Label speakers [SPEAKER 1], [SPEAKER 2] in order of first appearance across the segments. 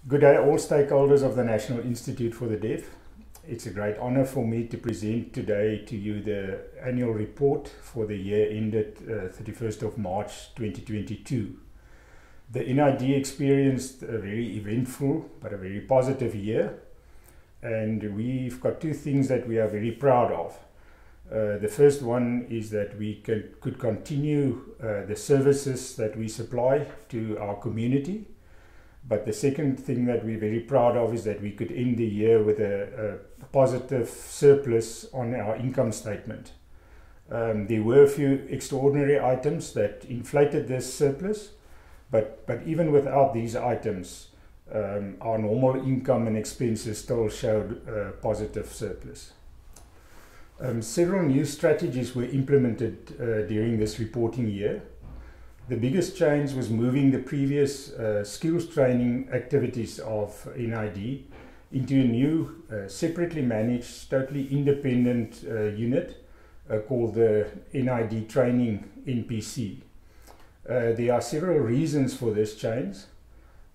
[SPEAKER 1] Good day all stakeholders of the National Institute for the Deaf. It's a great honor for me to present today to you the annual report for the year ended 31st of March 2022. The NID experienced a very eventful but a very positive year, and we've got two things that we are very proud of. The first one is that we could continue the services that we supply to our community. But the second thing that we're very proud of is that we could end the year with a positive surplus on our income statement. There were a few extraordinary items that inflated this surplus, but even without these items, our normal income and expenses still showed a positive surplus. Several new strategies were implemented during this reporting year. The biggest change was moving the previous skills training activities of NID into a new separately managed, totally independent unit called the NID Training NPC. There are several reasons for this change.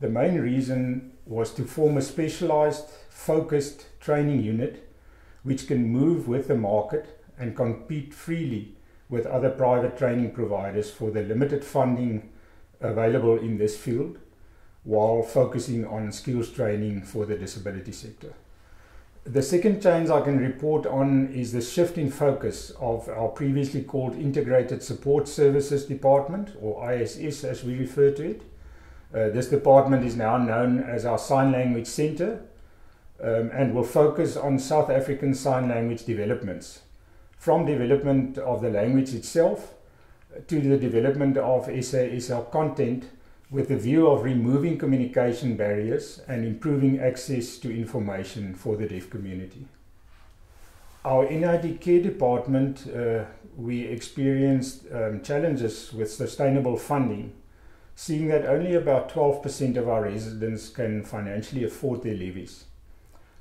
[SPEAKER 1] The main reason was to form a specialized, focused training unit which can move with the market and compete freely with other private training providers for the limited funding available in this field, while focusing on skills training for the disability sector. The second change I can report on is the shift in focus of our previously called Integrated Support Services Department, or ISS as we refer to it. This department is now known as our Sign Language Centre and will focus on South African sign language developments, from development of the language itself to the development of SASL content, with the view of removing communication barriers and improving access to information for the deaf community. Our NID Care Department, we experienced challenges with sustainable funding, seeing that only about 12% of our residents can financially afford their levies.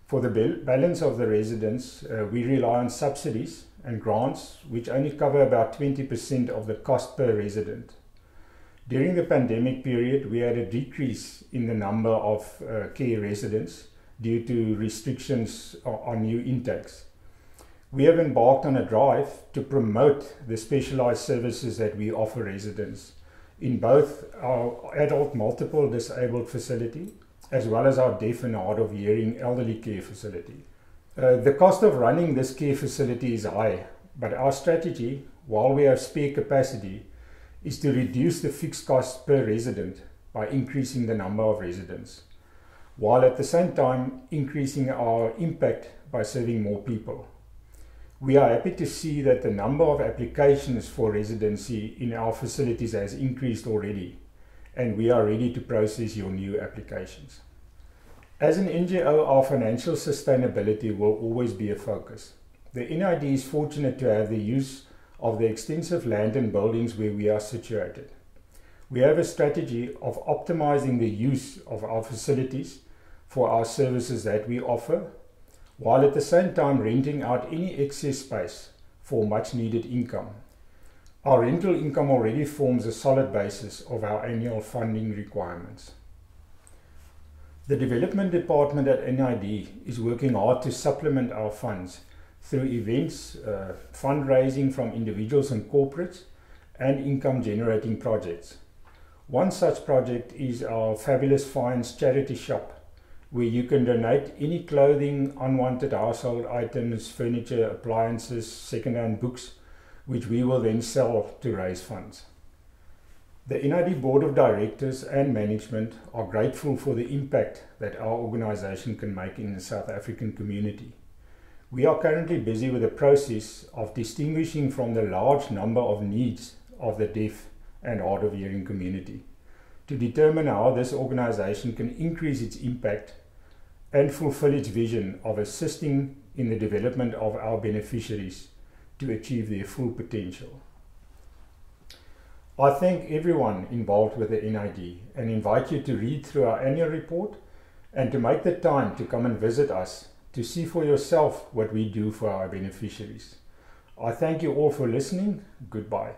[SPEAKER 1] For the balance of the residents, we rely on subsidies and grants, which only cover about 20% of the cost per resident. During the pandemic period, we had a decrease in the number of care residents due to restrictions on new intakes. We have embarked on a drive to promote the specialized services that we offer residents in both our adult multiple disabled facility as well as our deaf and hard of hearing elderly care facility. The cost of running this care facility is high, but our strategy, while we have spare capacity, is to reduce the fixed cost per resident by increasing the number of residents, while at the same time increasing our impact by serving more people. We are happy to see that the number of applications for residency in our facilities has increased already, and we are ready to process your new applications. As an NGO, our financial sustainability will always be a focus. The NID is fortunate to have the use of the extensive land and buildings where we are situated. We have a strategy of optimizing the use of our facilities for our services that we offer, while at the same time renting out any excess space for much needed income. Our rental income already forms a solid basis of our annual funding requirements. The Development Department at NID is working hard to supplement our funds through events, fundraising from individuals and corporates, and income generating projects. One such project is our Fabulous Finds charity shop, where you can donate any clothing, unwanted household items, furniture, appliances, second-hand books, which we will then sell to raise funds. The NID Board of Directors and Management are grateful for the impact that our organization can make in the South African community. We are currently busy with the process of distinguishing from the large number of needs of the deaf and hard of hearing community to determine how this organization can increase its impact and fulfill its vision of assisting in the development of our beneficiaries to achieve their full potential. I thank everyone involved with the NID and invite you to read through our annual report and to make the time to come and visit us to see for yourself what we do for our beneficiaries. I thank you all for listening. Goodbye.